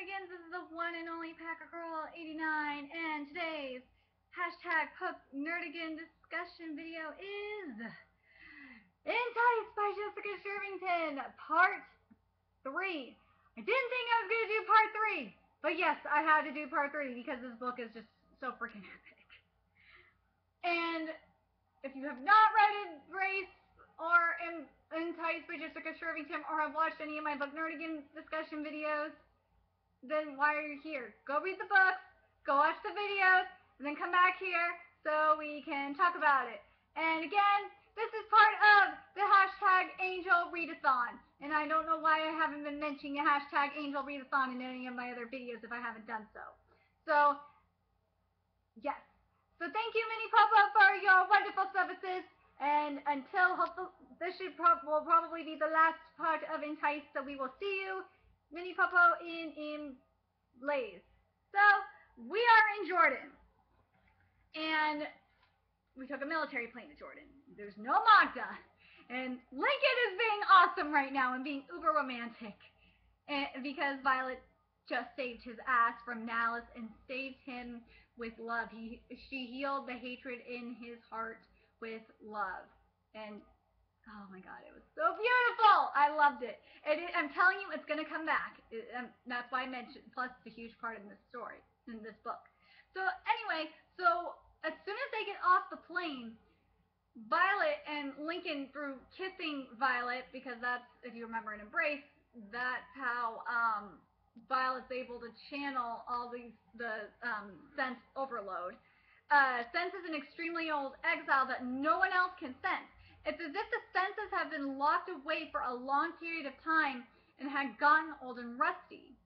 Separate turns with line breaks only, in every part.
Nerdigans, this is the one and only Packer Girl 89, and today's hashtag Hook Nerdigan discussion video is Entice by Jessica Shirvington, Part 3. I didn't think I was going to do Part 3, but yes, I had to do Part 3 because this book is just so freaking epic. And if you have not read Grace or Entice by Jessica Shirvington or have watched any of my Book Nerdigan discussion videos, then why are you here? Go read the books, go watch the videos, and then come back here so we can talk about it. And again, this is part of the hashtag AngelReadAthon. And I don't know why I haven't been mentioning the hashtag AngelReadAthon in any of my other videos if I haven't done so. So, yes. So thank you, Minnie Papa, for your wonderful services. And until, hopefully, this will probably be the last part of Entice, so we will see you, Minnie Papa, in Blaze. So, we are in Jordan. And we took a military plane to Jordan. There's no Magda. And Lincoln is being awesome right now and being uber romantic. Because Violet just saved his ass from Malice and saved him with love. She healed the hatred in his heart with love. And oh my god, it was so beautiful! I loved it. I'm telling you, it's going to come back. That's why I mentioned, plus it's a huge part in this story, in this book. So anyway, as soon as they get off the plane, Violet and Lincoln, through kissing Violet, because that's, if you remember in Embrace, that's how Violet's able to channel all the sense overload. Sense is an extremely old exile that no one else can sense. It's as if the senses have been locked away for a long period of time and had gotten old and rusty.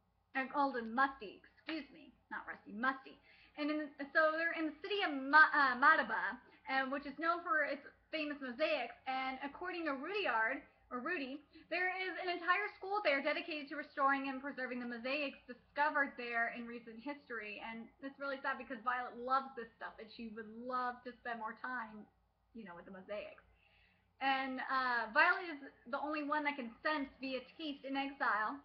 Old and musty, excuse me. Not rusty, musty. And so they're in the city of Madaba, which is known for its famous mosaics. And according to Rudy, there is an entire school there dedicated to restoring and preserving the mosaics discovered there in recent history. And it's really sad because Violet loves this stuff and she would love to spend more time, with the mosaics. And Violet is the only one that can sense via taste in exile,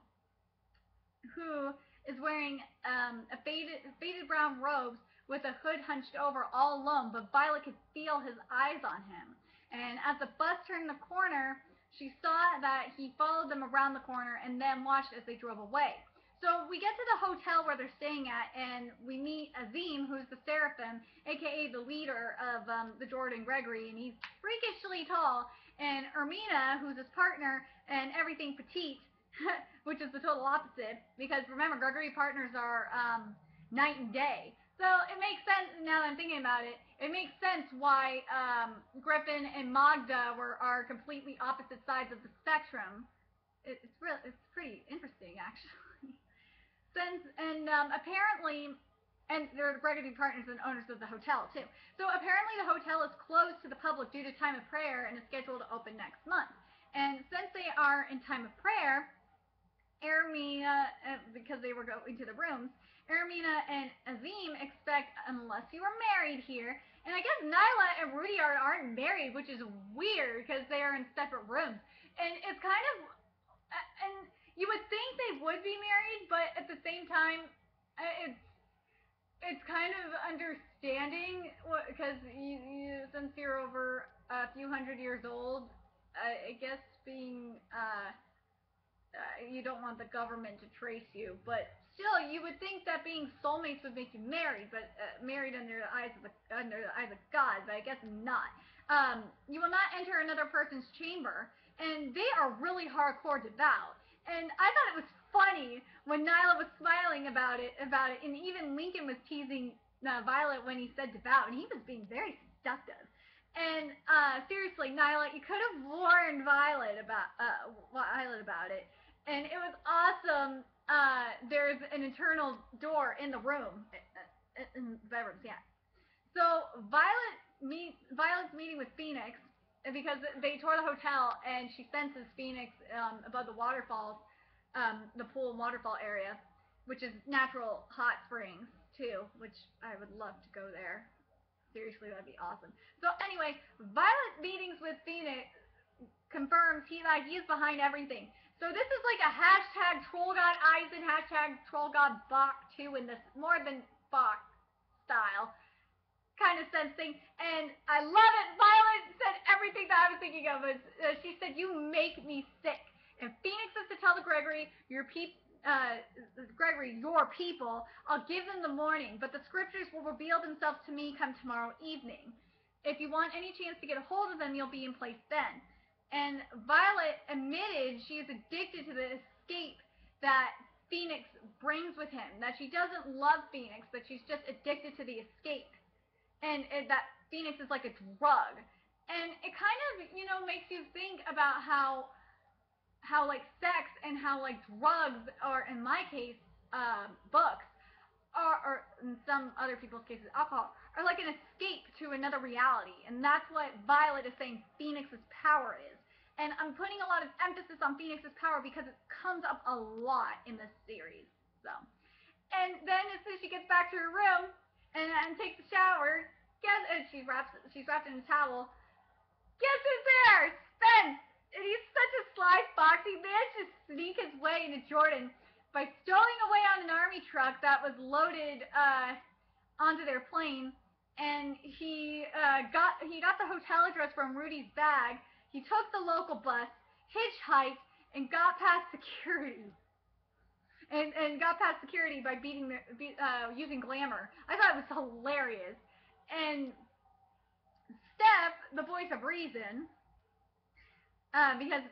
who is wearing a faded brown robes with a hood hunched over all alone, but Violet could feel his eyes on him. And as the bus turned the corner, she saw that he followed them around the corner and then watched as they drove away. So we get to the hotel where they're staying at, and we meet Azim, who's the Seraphim, aka the leader of the Jordan Gregory, and he's freakishly tall, and Ermina, who's his partner, and everything petite, which is the total opposite, because remember, Gregory partners are night and day. So it makes sense, now that I'm thinking about it, it makes sense why Griffin and Magda are completely opposite sides of the spectrum. It's pretty interesting, actually. Apparently, and they're Gregory partners and owners of the hotel, too. So apparently the hotel is closed to the public due to time of prayer and is scheduled to open next month. And since they are in time of prayer, Ermina, because they were going to the rooms, Ermina and Azim expect, unless you are married here, and I guess Nyla and Rudy aren't married, which is weird because they are in separate rooms. And it's kind of, and you would think they would be married, but at the same time, it's kind of understanding, because since you're over a few hundred years old, I guess being, you don't want the government to trace you, but still, you would think that being soulmates would make you married, but married under the eyes of God, but I guess not. You will not enter another person's chamber, and they are really hardcore devout. And I thought it was funny when Nyla was smiling about it, and even Lincoln was teasing Violet when he said devout, and he was being very seductive. And seriously, Nyla, you could have warned Violet about it. And it was awesome. There's an internal door in the room, in the bedrooms, yeah. So Violet's meeting with Phoenix, because they tour the hotel, and she senses Phoenix above the waterfalls, the pool and waterfall area, which is natural hot springs, too, which I would love to go there. Seriously, that'd be awesome. So anyway, Violet meetings with Phoenix confirms he is behind everything. So this is like a hashtag TrollGodEisen, hashtag TrollGodBach2 in this more than Bach style kind of sense thing, and I love it. Violet said everything that I was thinking of. She said, "You make me sick." And Phoenix is to tell the Gregory, your people, I'll give them the morning, but the scriptures will reveal themselves to me come tomorrow evening. If you want any chance to get a hold of them, you'll be in place then. And Violet admitted she is addicted to the escape that Phoenix brings with him, that she doesn't love Phoenix, but she's just addicted to the escape. And that Phoenix is like a drug. And it kind of, makes you think about how like sex and how like drugs, or in my case, books, or in some other people's cases, alcohol, are like an escape to another reality. And that's what Violet is saying Phoenix's power is. And I'm putting a lot of emphasis on Phoenix's power because it comes up a lot in this series. So, and then as soon as she gets back to her room and takes a shower, she's wrapped in a towel. Guess who's there? Spence! And he's such a sly fox. He managed to sneak his way into Jordan by stowing away on an army truck that was loaded onto their plane. And he got the hotel address from Rudy's bag. He took the local bus, hitchhiked, and got past security. And got past security by using glamour. I thought it was hilarious. And Steph, the voice of reason, because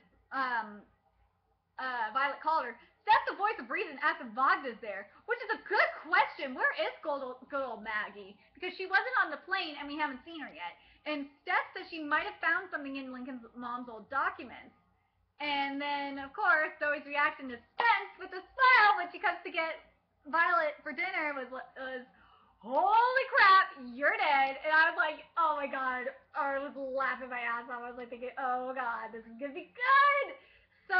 Violet called her, Steph, the voice of reason, asked if Magda's there, which is a good question. Where is good old Maggie? Because she wasn't on the plane and we haven't seen her yet. And Steph says she might have found something in Lincoln's mom's old documents. And then, of course, Zoe's reaction to Spence with a smile when she comes to get Violet for dinner was holy crap, you're dead. And I was like, oh my god. I was laughing my ass off. I was like thinking, oh god, this is gonna be good. So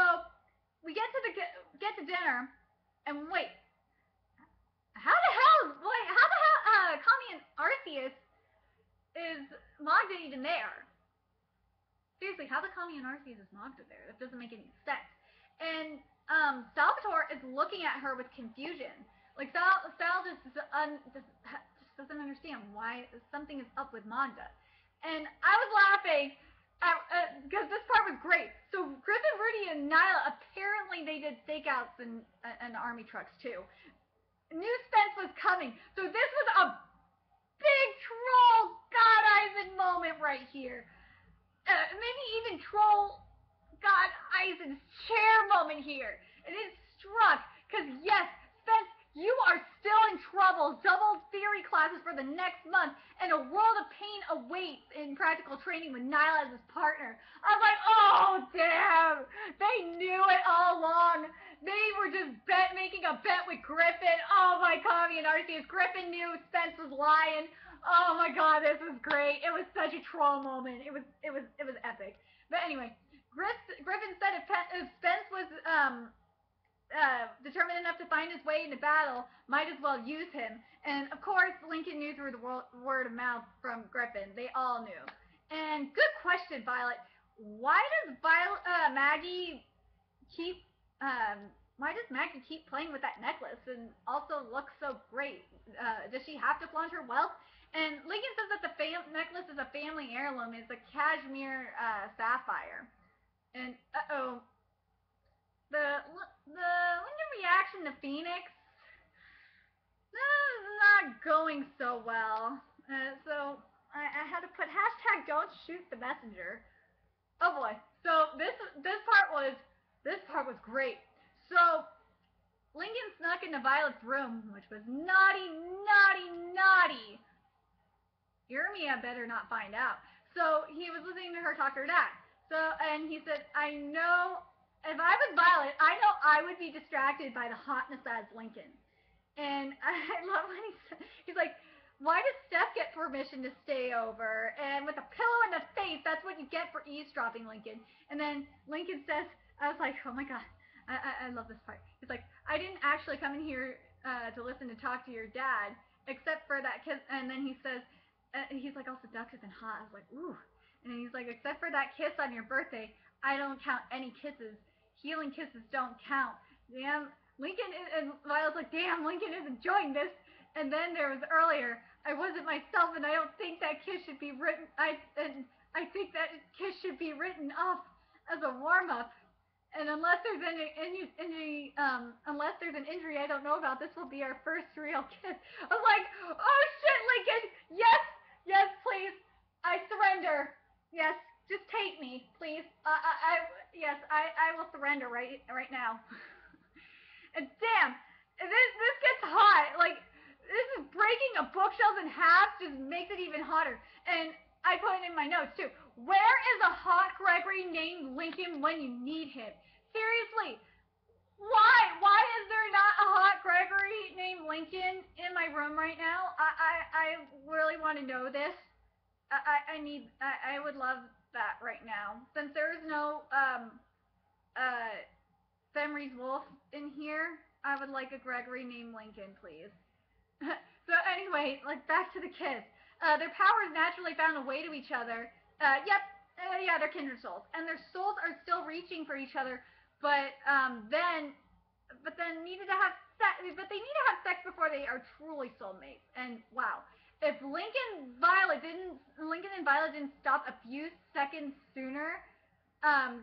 we get to dinner, and wait, how the hell Connie and Arceus is Magda even there? Seriously, how the Connie and Arceus is Magda there? That doesn't make any sense. And Salvatore is looking at her with confusion. Like, Sal just doesn't understand why something is up with Magda. And I was laughing because this part was great. So Griffin, Rudy, and Nyla, apparently they did stakeouts in army trucks too. Knew Spence was coming. So this was a big troll God Eisen moment right here. Maybe even troll God Eisen's chair moment here. And it struck because yes, Spence, you are still in trouble. Double theory classes for the next month, and a world of pain awaits in practical training with Nyla as his partner. I was like, oh damn, they knew it all along. They were just making a bet with Griffin. Oh my Connie and Arceus. Griffin knew Spence was lying. Oh my god, this was great. It was such a troll moment. It was epic. But anyway, Griffin said if Spence was determined enough to find his way into battle, might as well use him. And of course, Lincoln knew through the word of mouth from Griffin. They all knew. And good question, Violet. Why does Maggie keep playing with that necklace and also look so great? Does she have to flaunt her wealth? And Lincoln says that the necklace is a family heirloom. It's a cashmere sapphire. And the Lincoln reaction to Phoenix, not going so well. So I had to put hashtag don't shoot the messenger. Oh boy. So this part was great. So Lincoln snuck into Violet's room, which was naughty. Jeremia better not find out. So he was listening to her talk to her dad. And he said, I know if I was Violet, I know I would be distracted by the hotness as Lincoln. And I love when he's like, why does Steph get permission to stay over? And with a pillow in the face, that's what you get for eavesdropping, Lincoln. And then Lincoln says, I was like, oh my god, I love this part. He's like, I didn't actually come in here to listen to talk to your dad, except for that kiss. And then he says, he's like all seductive and hot. I was like, ooh. And he's like, except for that kiss on your birthday, I don't count any kisses healing kisses don't count. Damn, Lincoln and Violet's like, damn, Lincoln isn't enjoying this. And then there was earlier, I wasn't myself, and I don't think that kiss should be written. I think that kiss should be written off as a warm up. And unless there's an injury, I don't know about, this will be our first real kiss. I was like, oh shit, Lincoln, yes, please, I surrender. Yes, just take me, please. I will surrender right now. And damn, this gets hot. Like, this is breaking a bookshelf in half, just makes it even hotter. And I put it in my notes too. Where is a hot Gregory named Lincoln when you need him? Seriously, why is there not a hot Gregory named Lincoln in my room right now? I really want to know this. I would love that right now. Since there is no Fenris Wolf in here, I would like a Gregory named Lincoln, please. So anyway, like, back to the kids. Their powers naturally found a way to each other. Yeah, they're kindred souls, and their souls are still reaching for each other. But then needed to have sex. But they need to have sex before they are truly soulmates. And wow, if Lincoln and Violet didn't stop a few seconds sooner,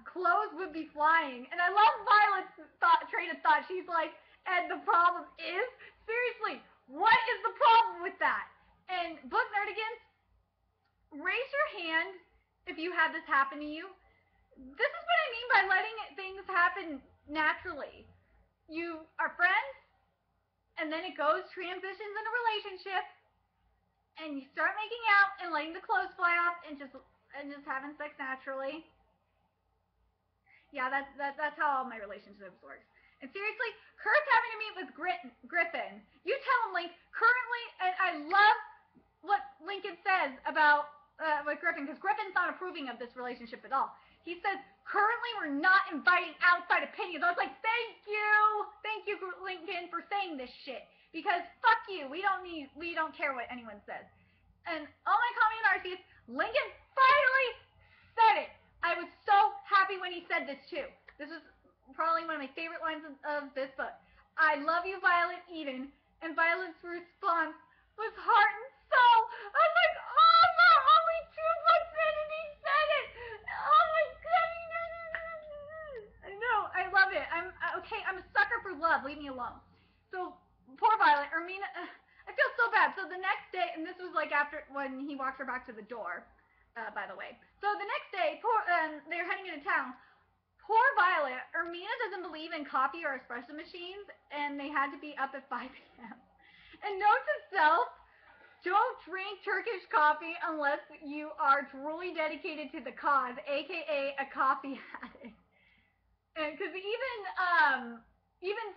clothes would be flying. And I love Violet's train of thought. She's like, and the problem is, seriously, what is the problem with that? And Book Nerdigans, raise your hand if you had this happen to you. This is what I mean by letting things happen naturally. You are friends, and then it transitions into a relationship, and you start making out and letting the clothes fly off and just having sex naturally. Yeah, that's how all my relationships work. And seriously, Kurt's having to meet with Griffin. You tell him, Link, currently, and I love what Lincoln says about with Griffin, because Griffin's not approving of this relationship at all. He says, currently we're not inviting outside opinions. I was like, thank you, Lincoln, for saying this shit. Because fuck you, we don't care what anyone says. And all my comment RCs, Lincoln finally said it. I was so happy when he said this too. This is probably one of my favorite lines of this book. I love you, Violet Eden. And Violet's response was heart and soul. I was like, oh no, only 2 books in and he said it. Oh my god. I know, I love it. I'm a sucker for love. Leave me alone. So poor Violet, Ermina, I feel so bad. So the next day, and this was like after when he walked her back to the door, by the way. So the next day, they're heading into town. Poor Violet, Ermina doesn't believe in coffee or espresso machines, and they had to be up at 5 p.m. And note to self, don't drink Turkish coffee unless you are truly dedicated to the cause, aka a coffee addict. And because even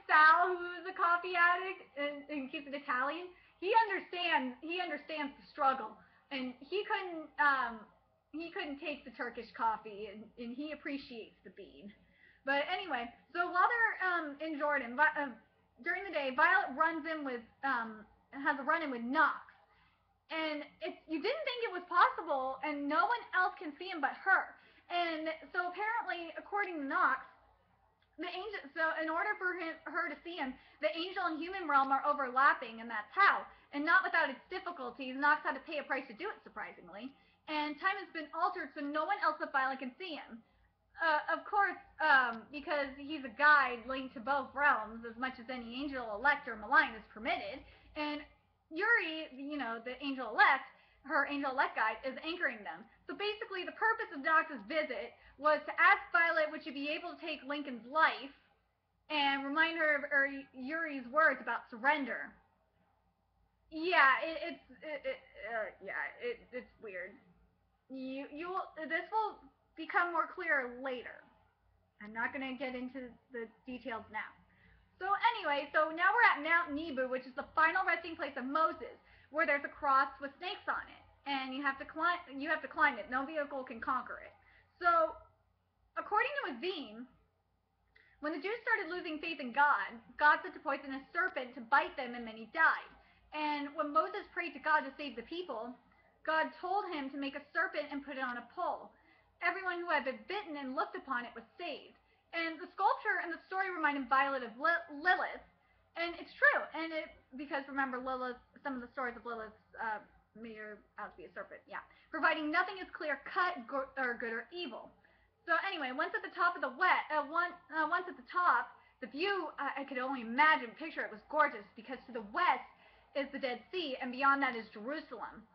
Sal, who's a coffee addict and keeps it Italian, he understands the struggle, and he couldn't take the Turkish coffee, and he appreciates the bean. But anyway, so while they're in Jordan, during the day, Violet has a run-in with Knox. And you didn't think it was possible, and no one else can see him but her. And so apparently, according to Knox, in order for her to see him, the angel and human realm are overlapping, and that's how. And not without its difficulties, Knox had to pay a price to do it, surprisingly. And time has been altered, so no one else but Violet can see him. Of course, because he's a guide linked to both realms, as much as any angel elect or malign is permitted. And Yuri, the angel elect, her angel elect guide, is anchoring them. So basically, the purpose of Knox's visit was to ask Violet would she be able to take Lincoln's life and remind her of Yuri's words about surrender. Yeah, it's weird. This will become more clear later. I'm not going to get into the details now. So anyway, now we're at Mount Nebu, which is the final resting place of Moses, where there's a cross with snakes on it, and you have to climb it. No vehicle can conquer it. So, according to Azim, when the Jews started losing faith in God, God sent a poisonous serpent to bite them, and many died. And when Moses prayed to God to save the people, God told him to make a serpent and put it on a pole. Everyone who had been bitten and looked upon it was saved. And the sculpture and the story reminded Violet of Lilith, and it's true. And because remember, Lilith, some of the stories of Lilith made her out to be a serpent. Yeah, providing nothing is clear cut or good or evil. So anyway, once at the top of the once at the top, the view I could only imagine, picture it was gorgeous because to the west is the Dead Sea, and beyond that is Jerusalem,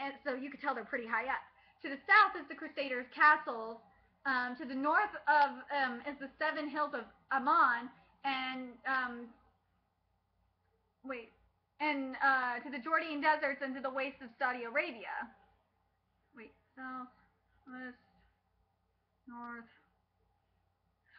and so you could tell they're pretty high up. To the south is the Crusaders' castles. To the north of is the seven hills of Ammon, and to the Jordan deserts and to the wastes of Saudi Arabia. South, west, north.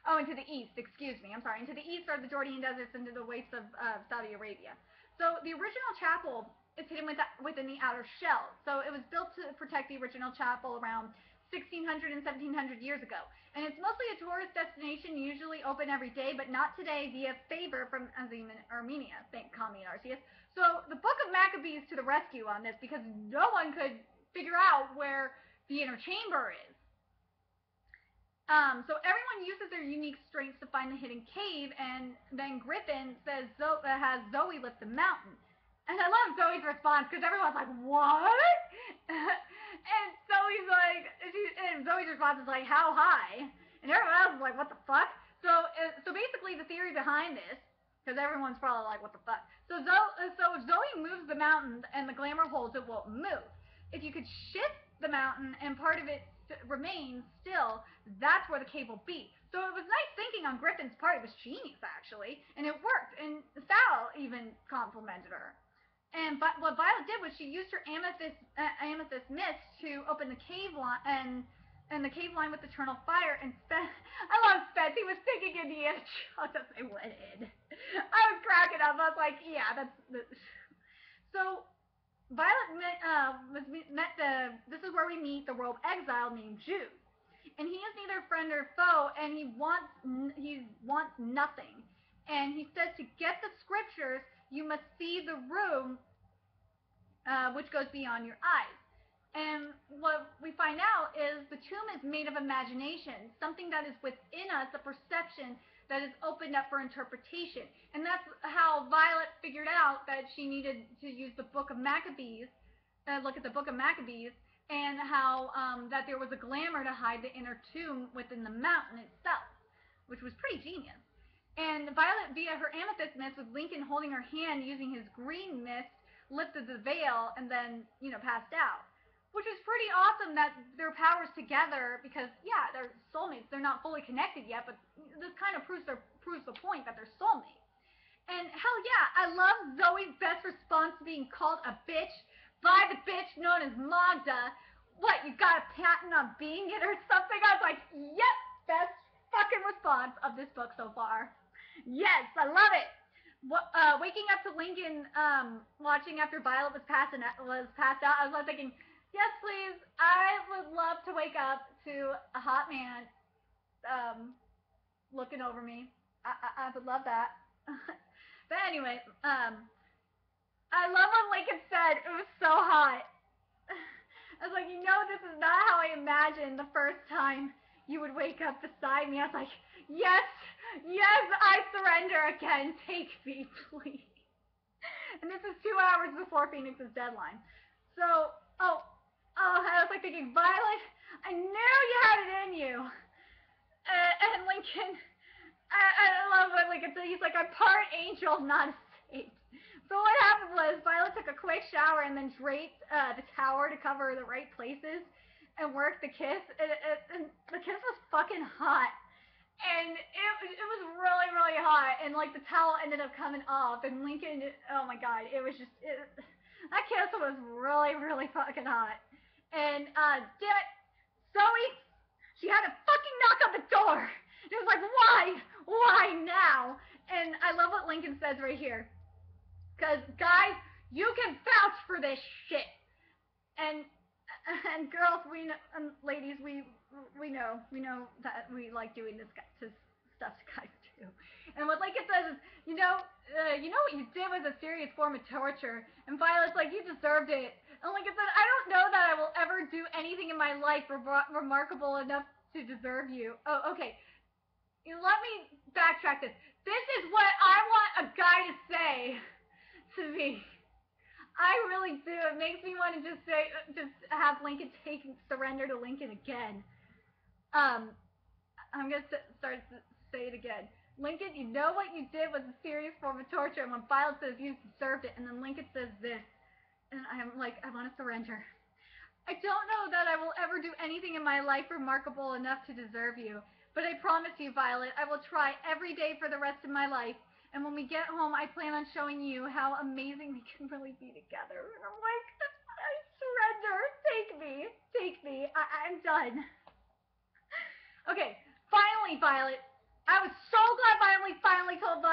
Oh, and to the east, excuse me, I'm sorry. And to the east are the Jordan deserts and to the wastes of Saudi Arabia. So the original chapel is hidden within the outer shell. So it was built to protect the original chapel around 1600 and 1700 years ago. And it's mostly a tourist destination, usually open every day, but not today via favor from Azim and Armenia. Thank Kami and Arceus. So the Book of Maccabees to the rescue on this, because no one could figure out where the inner chamber is. So everyone uses their unique strengths to find the hidden cave, and then Griffin has Zoe lift the mountain. And I love Zoe's response because everyone's like, "What?" And Zoe's like, and Zoe's response is like, "How high?" And everyone else is like, "What the fuck?" So basically, the theory behind this, because everyone's probably like, "What the fuck?" So if Zoe moves the mountain and the glamour holds, it won't move. If you could shift the mountain and part of it remains still, that's where the cave will be. So it was nice thinking on Griffin's part. It was genius, actually, and it worked. And Sal even complimented her. And what Violet did was she used her amethyst mist to open the cave line and the cave line with eternal fire. And I love Spence. He was thinking Indiana Jones as they went in. I was cracking up. I was like, yeah, that's. So Violet this is where we meet the world exile named Jude. And he is neither friend or foe, and he wants nothing. And he says to get the scriptures, you must see the room which goes beyond your eyes. And what we find out is the tomb is made of imagination, something that is within us, a perception that is opened up for interpretation. And that's how Violet figured out that she needed to use the Book of Maccabees, look at the Book of Maccabees, and how that there was a glamour to hide the inner tomb within the mountain itself, which was pretty genius. And Violet, via her amethyst mist, with Lincoln holding her hand using his green mist, lifted the veil and then, passed out. Which is pretty awesome that their powers together, because, yeah, they're soulmates. They're not fully connected yet, but this kind of proves the point that they're soulmates. And hell yeah, I love Zoe's best response to being called a bitch by the bitch known as Magda. What, you got a patent on being it or something? I was like, yep, best fucking response of this book so far. Yes, I love it. Waking up to Lincoln, watching after Violet was passed out, I was thinking, yes, please, I would love to wake up to a hot man looking over me. I would love that. But anyway, I love what Lincoln said. It was so hot. I was like, this is not how I imagined the first time you would wake up beside me. I was like, yes, I surrender again. Take me, please. And this is 2 hours before Phoenix's deadline. So, I was like thinking, Violet, I knew you had it in you. And Lincoln, I love what Lincoln said. He's like, I'm part angel, not a saint. So what happened was Violet took a quick shower and then draped the tower to cover the right places and worked the kiss. And the kiss was fucking hot. And it was really, really hot. And like the towel ended up coming off. And Lincoln, oh my god, it was just, that kiss was really, really fucking hot. And damn it, Zoe, she had to fucking knock on the door. It was like, why now? And I love what Lincoln says right here. Because, guys, you can vouch for this shit. And girls, ladies, we know that we like doing this stuff to guys too. And what Lincoln says is, you know what you did was a serious form of torture. And Violet's like, you deserved it. And Lincoln said, I don't know that I will ever do anything in my life remarkable enough to deserve you. Oh, okay. let me backtrack this. This is what I want a guy to say to me. I really do. It makes me want to just have Lincoln surrender to Lincoln again. I'm gonna start to say it again. Lincoln, you know what you did was a serious form of torture, and when Violet says you deserved it, and then Lincoln says this, and I'm like, I want to surrender. I don't know that I will ever do anything in my life remarkable enough to deserve you, but I promise you, Violet, I will try every day for the rest of my life. And when we get home, I plan on showing you how amazing we can really be together. And I'm like, I surrender. Take me. I'm done. Okay, finally, Violet. I was so glad finally told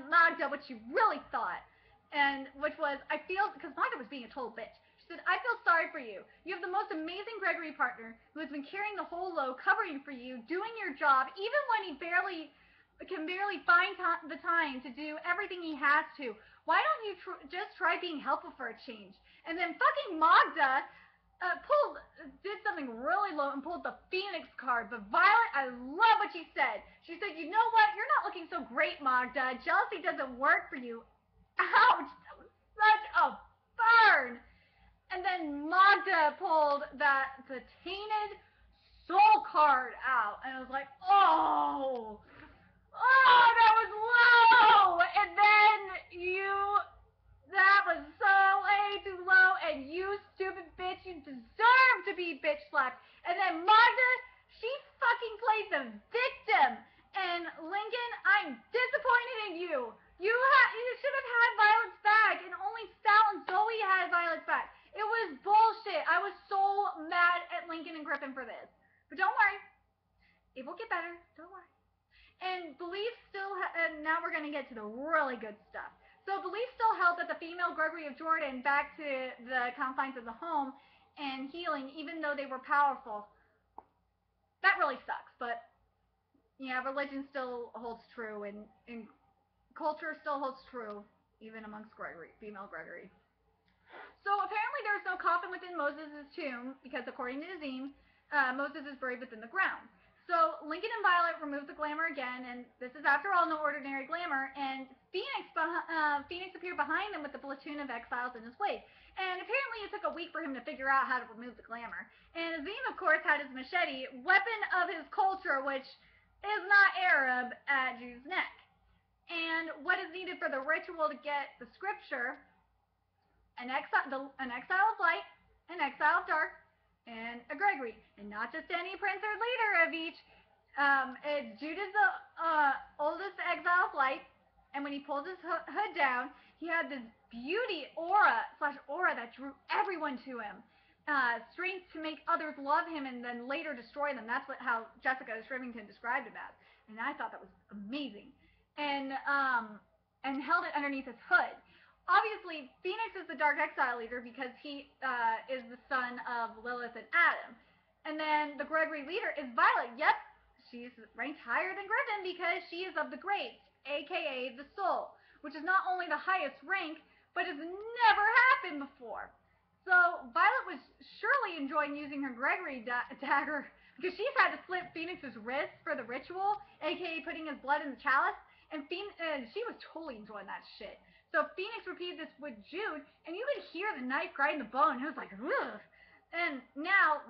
Magda what she really thought. And which was, I feel, because Magda was being a total bitch. She said, I feel sorry for you. You have the most amazing Gregory partner who has been carrying the whole load, covering for you, doing your job, even when he can barely find the time to do everything he has to. Why don't you just try being helpful for a change? And then fucking Magda did something really low and pulled the Phoenix card. But Violet, I love what she said. She said, you know what? You're not looking so great, Magda. Jealousy doesn't work for you. Ouch! That was such a burn. And then Magda pulled the tainted soul card out. And I was like, oh, that was low. And then that was so way too low, and you stupid bitch, you deserve to be bitch slapped. And then Magda, she fucking played the victim. And Lincoln, I'm disappointed in you. You should have had Violet's back, and only Sal and Zoe had Violet's back. It was bullshit. I was so mad at Lincoln and Griffin for this. But don't worry, it will get better. Don't worry. And belief still, and now we're going to get to the really good stuff. So belief still held that the female Gregory of Jordan back to the confines of the home and healing, even though they were powerful. That really sucks, but yeah, religion still holds true, and culture still holds true, even amongst female Gregory. So apparently there's no coffin within Moses' tomb, because according to Nazim, Moses is buried within the ground. So Lincoln and Violet remove the glamour again, and this is after all no ordinary glamour, and Phoenix appeared behind them with the platoon of exiles in his wake. And apparently it took a week for him to figure out how to remove the glamour. And Azim, of course, had his machete, weapon of his culture, which is not Arab, at Jude's neck. And what is needed for the ritual to get the scripture, an exile of light, an exile of dark, and a Gregory, and not just any prince or leader of each. Jude is the oldest exile of light, and when he pulls his hood down, he had this beauty aura that drew everyone to him. Strength to make others love him and then later destroy them. That's how Jessica Shirvington described him as, and I thought that was amazing. And held it underneath his hood. Obviously, Phoenix is the Dark Exile leader because he is the son of Lilith and Adam. And then the Gregory leader is Violet. Yep, she's ranked higher than Griffin because she is of the Greats, a.k.a. the Soul, which is not only the highest rank, but has never happened before. So Violet was surely enjoying using her Gregory dagger because she's had to slit Phoenix's wrist for the ritual, a.k.a. putting his blood in the chalice, and she was totally enjoying that shit. So Phoenix repeated this with Jude, and you could hear the knife grinding the bone. It was like, ugh. And now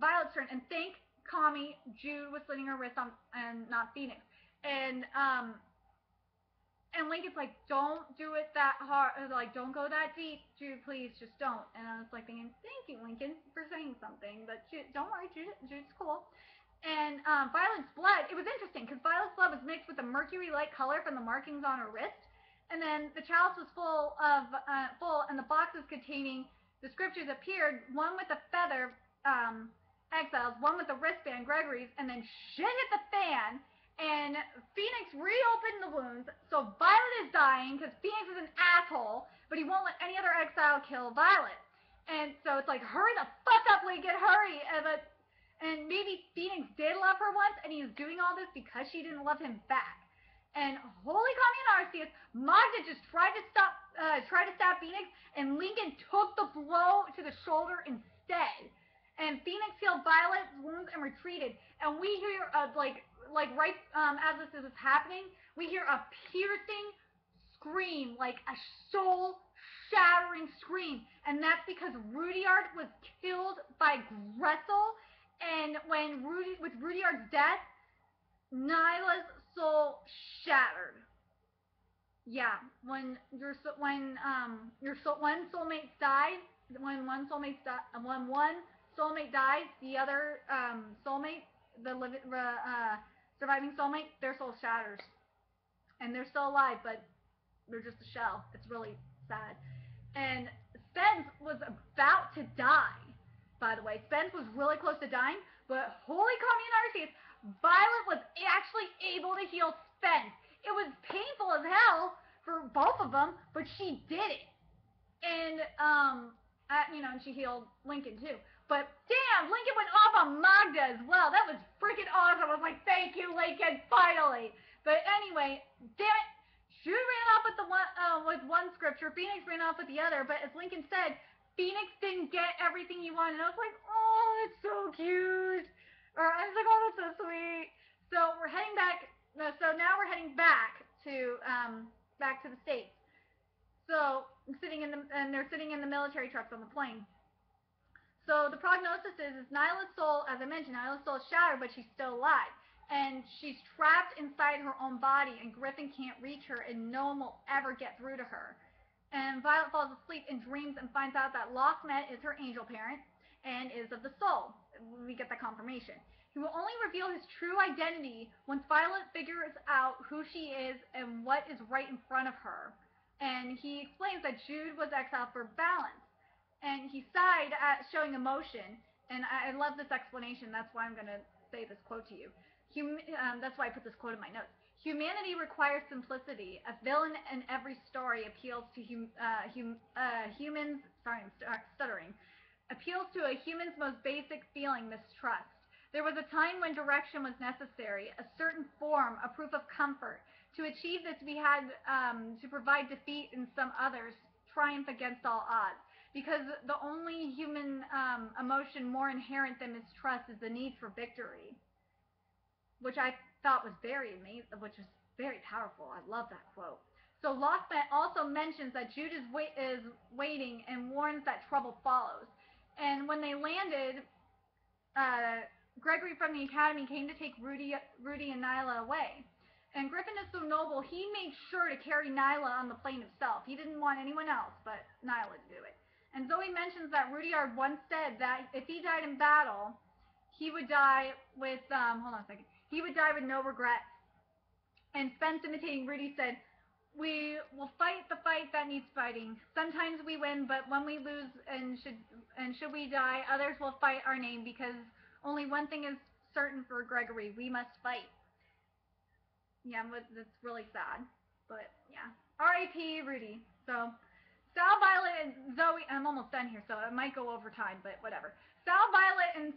Violet's turn, and thank Kami, Jude was slitting her wrist on, and not Phoenix. And Lincoln's like, don't do it that hard. Like, don't go that deep, Jude, please, just don't. And I was like thinking, thank you, Lincoln, for saying something. But Jude, don't worry, Jude's cool. And Violet's blood, it was interesting because Violet's blood was mixed with a mercury-like color from the markings on her wrist. And then the chalice was full, and the boxes containing the scriptures appeared, one with the feather, exiles, one with the wristband, Gregory's, and then shit hit the fan, and Phoenix reopened the wounds, so Violet is dying, because Phoenix is an asshole, but he won't let any other exile kill Violet. And so it's like, hurry the fuck up, Lincoln, hurry! And maybe Phoenix did love her once, and he's doing all this because she didn't love him back. And holy Kami and Arceus, Magda just tried to stab Phoenix, and Lincoln took the blow to the shoulder instead. And Phoenix healed Violet's wounds and retreated. And we hear like right as this is happening, we hear a piercing scream, like a soul-shattering scream, and that's because Rudyard was killed by Gressel, and with Rudyard's death, Nyla's soul shattered. Yeah, when one soulmate died, when one soulmate dies, the other soulmate, surviving soulmate, their soul shatters, and they're still alive, but they're just a shell. It's really sad. And Spence was about to die. By the way, Spence was really close to dying, but holy communarchies, Violet was actually able to heal Spence. It was painful as hell for both of them, but she did it. And and she healed Lincoln too. But damn, Lincoln went off on Magda as well. That was freaking awesome. I was like, thank you, Lincoln, finally. But anyway, damn it, Jude ran off with one scripture. Phoenix ran off with the other. But as Lincoln said, Phoenix didn't get everything he wanted. And I was like, oh, that's so cute. Or I was like, oh, that's so sweet. So we're heading back. So now we're heading back to the States. So they're sitting in the military trucks on the plane. So the prognosis is Nyla's soul, as I mentioned, Nyla's soul is shattered, but she's still alive. And she's trapped inside her own body, and Griffin can't reach her, and no one will ever get through to her. And Violet falls asleep and dreams and finds out that Lochmet is her angel parent and is of the soul. We get the confirmation. He will only reveal his true identity once Violet figures out who she is and what is right in front of her. And he explains that Jude was exiled for balance. And he sighed at showing emotion. And I love this explanation. That's why I'm going to say this quote to you. That's why I put this quote in my notes. Humanity requires simplicity. A villain in every story appeals to humans. Sorry, I'm stuttering. Appeals to a human's most basic feeling, mistrust. There was a time when direction was necessary, a certain form, a proof of comfort. To achieve this, we had to provide defeat in some others, triumph against all odds. Because the only human emotion more inherent than mistrust is the need for victory, which I thought was very amazing, which was very powerful. I love that quote. So Lochmet also mentions that Jude is waiting and warns that trouble follows. And when they landed, Gregory from the Academy came to take Rudy and Nyla away. And Griffin is so noble, he made sure to carry Nyla on the plane himself. He didn't want anyone else but Nyla to do it. And Zoe mentions that Rudyard once said that if he died in battle, he would die with, he would die with no regrets. And Spence, imitating Rudy, said, we will fight the fight that needs fighting. Sometimes we win, but when we lose and should we die, others will fight our name, because only one thing is certain for Gregory: we must fight. Yeah, but that's really sad. But yeah, R.I.P. Rudy. So Sal, Violet, and Zoe. I'm almost done here, so it might go over time, but whatever. Sal, Violet, and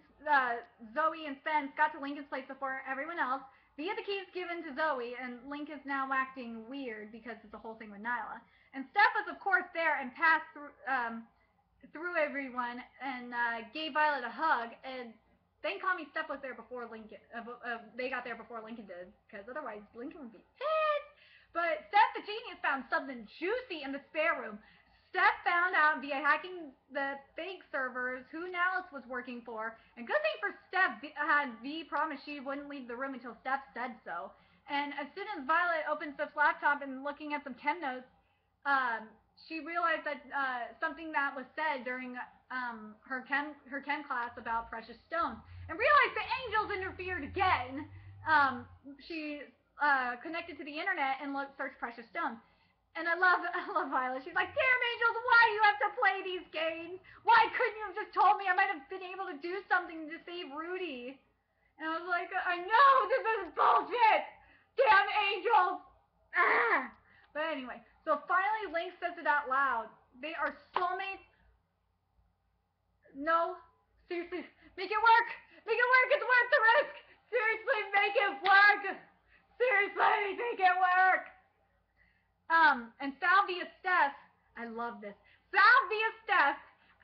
Zoe and Spence got to Lincoln's place before everyone else. Via the keys given to Zoe, and Link is now acting weird because of the whole thing with Nyla. And Steph was, of course, there and passed through everyone and gave Violet a hug. And thank God Steph was there before Lincoln. They got there before Lincoln did, because otherwise Lincoln would be pissed. But Steph the genius found something juicy in the spare room. Steph found out via hacking the fake servers who Nallis was working for. And good thing for Steph, had V promised she wouldn't leave the room until Steph said so. And as soon as Violet opened Steph's laptop and looking at some chem notes, she realized that something that was said during her chem class about precious stones. And realized the angels interfered again. She connected to the internet and searched precious stones. And I love Violet. She's like, damn, Angels, why do you have to play these games? Why couldn't you have just told me? I might have been able to do something to save Rudy. And I was like, I know, this is bullshit. Damn Angels. Ah. But anyway, so finally Link says it out loud. They are soulmates. No, seriously, make it work. Make it work. It's worth the risk. Seriously, make it work. Seriously, make it work. And Salvia Steph, I love this. Salvia Steph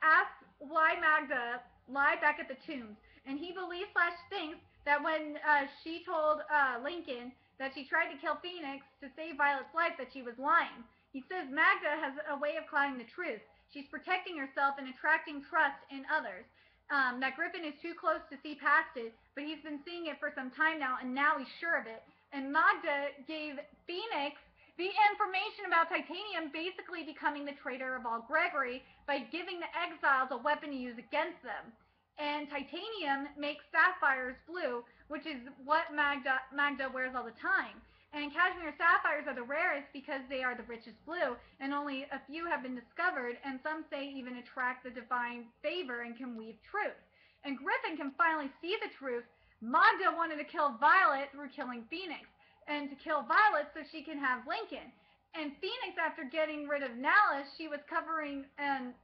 asks why Magda lied back at the tombs, and he believes / thinks that when she told Lincoln that she tried to kill Phoenix to save Violet's life, that she was lying. He says Magda has a way of clouding the truth. She's protecting herself and attracting trust in others. That Griffin is too close to see past it, but he's been seeing it for some time now, and now he's sure of it. And Magda gave Phoenix the information about Titanium basically becoming the traitor of all Gregory by giving the exiles a weapon to use against them. And Titanium makes sapphires blue, which is what Magda wears all the time. And cashmere sapphires are the rarest because they are the richest blue, and only a few have been discovered, and some say even attract the divine favor and can weave truth. And Griffin can finally see the truth. Magda wanted to kill Violet through killing Phoenix, and to kill Violet so she can have Lincoln. And Phoenix, after getting rid of Nallis, she was covering her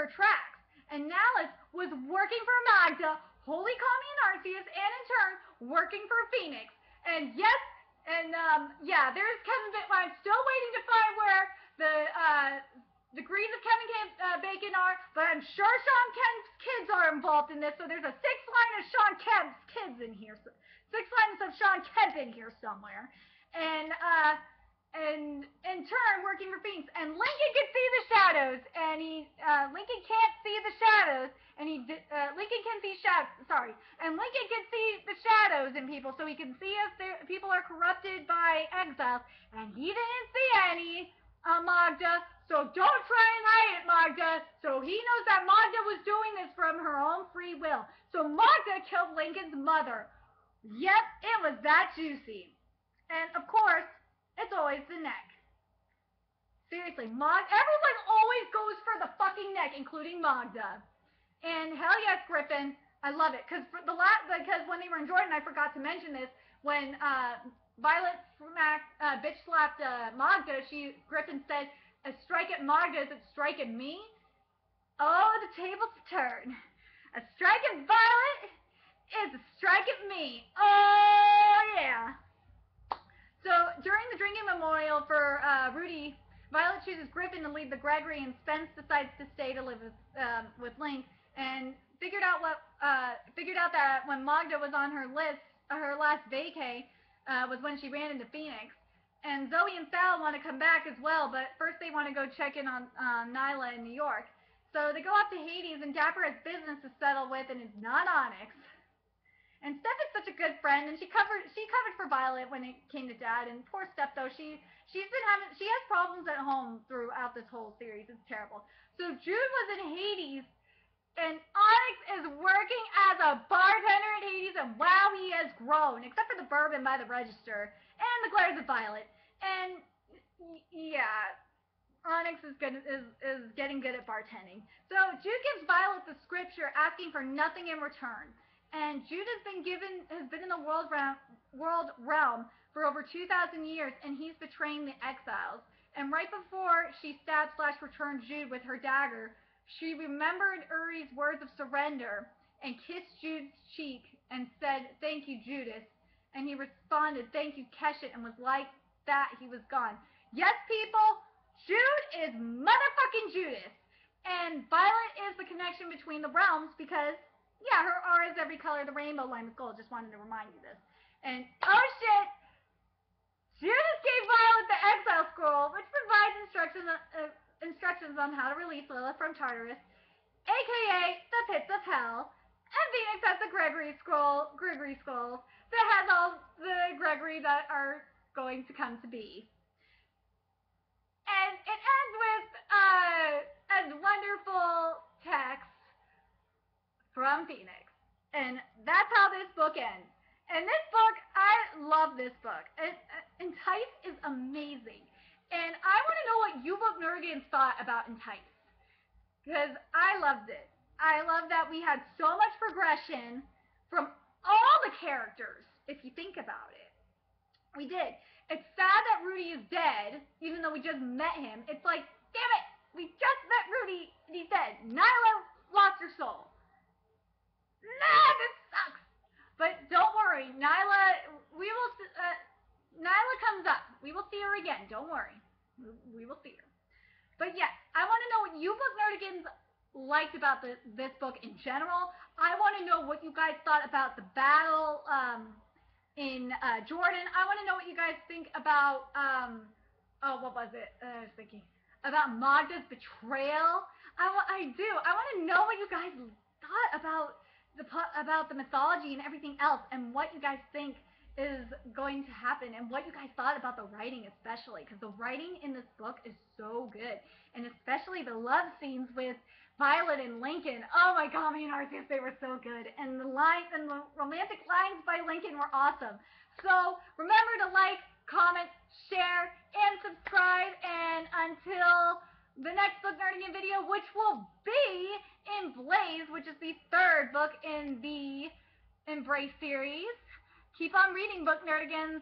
tracks. And Nallis was working for Magda, wholly calming Arceus, and in turn, working for Phoenix. And yes, and yeah, there's Kevin Bacon. I'm still waiting to find where the degrees of Kevin Bacon are, but I'm sure Sean Kemp's kids are involved in this, so there's a 6-line of Sean Kemp's kids in here. 6 lines of Sean Kemp in here somewhere. And in turn, working for Phoenix. And Lincoln can see the shadows, and Lincoln can't see the shadows, and Lincoln can see and Lincoln can see the shadows in people, so he can see if people are corrupted by exiles, and he didn't see any Magda, so don't try and hide it, Magda. So he knows that Magda was doing this from her own free will. So Magda killed Lincoln's mother. Yep, it was that juicy. And of course, it's always the neck. Seriously, everyone always goes for the fucking neck, including Magda. And hell yes, Griffin, I love it. Because when they were in Jordan, I forgot to mention this. When Violet bitch slapped Magda, Griffin said, "A strike at Magda is a strike at me." Oh, the tables turn. A strike at Violet is a strike at me. Oh yeah. So during the drinking memorial for Rudy, Violet chooses Griffin to lead the Gregory, and Spence decides to stay to live with Link, and figured out that when Magda was on her list, her last vacay was when she ran into Phoenix. And Zoe and Sal want to come back as well, but first they want to go check in on Nyla in New York. So they go up to Hades, and Dapper has business to settle with, and it's not Onyx. And Steph is such a good friend, and she covered for Violet when it came to Dad. And poor Steph, though, she has problems at home throughout this whole series. It's terrible. So Jude was in Hades, and Onyx is working as a bartender at Hades, and wow, he has grown, except for the bourbon by the register and the glares of Violet. And yeah, Onyx is getting good at bartending. So Jude gives Violet the scripture, asking for nothing in return. And Jude has been in the world realm for over 2,000 years, and he's betraying the exiles. And right before she stabbed/returned Jude with her dagger, she remembered Uri's words of surrender and kissed Jude's cheek and said, "Thank you, Judas." And he responded, "Thank you, Keshet," and was like that, he was gone. Yes, people, Jude is motherfucking Judas. And Violet is the connection between the realms because, yeah, her aura is every color of the rainbow lined with gold. Just wanted to remind you this. And, oh shit, Judas gave Violet the Exile Scroll, which provides instructions on how to release Lilith from Tartarus, aka the Pits of Hell. And Phoenix has the Gregory Scrolls, that has all the Gregory that are going to come to be. And it ends with a wonderful text from Phoenix. And that's how this book ends. And this book, I love this book. Entice is amazing. And I want to know what you book nerdigans thought about Entice. Because I loved it. I love that we had so much progression from all the characters, if you think about it. We did. It's sad that Rudy is dead, even though we just met him. It's like, damn it, we just met Rudy, and he's dead. Nyla lost her soul. Nah, this sucks. But don't worry, Nyla comes up. We will see her again. Don't worry. We will see her. But yes, I want to know what you book nerdigans liked about this book in general. I want to know what you guys thought about the battle in Jordan. I want to know what you guys think about what was it? I was thinking about Magda's betrayal. I want to know what you guys thought about the mythology and everything else, and what you guys think is going to happen, and what you guys thought about the writing, especially because the writing in this book is so good, and especially the love scenes with Violet and Lincoln. Oh my God, me and Arceus, they were so good, and the lines and the romantic lines by Lincoln were awesome. So remember to like, comment, share, and subscribe. And until the next book nerding video, which will be in Blaze, which is the third book in the Embrace series, keep on reading, book nerdigans.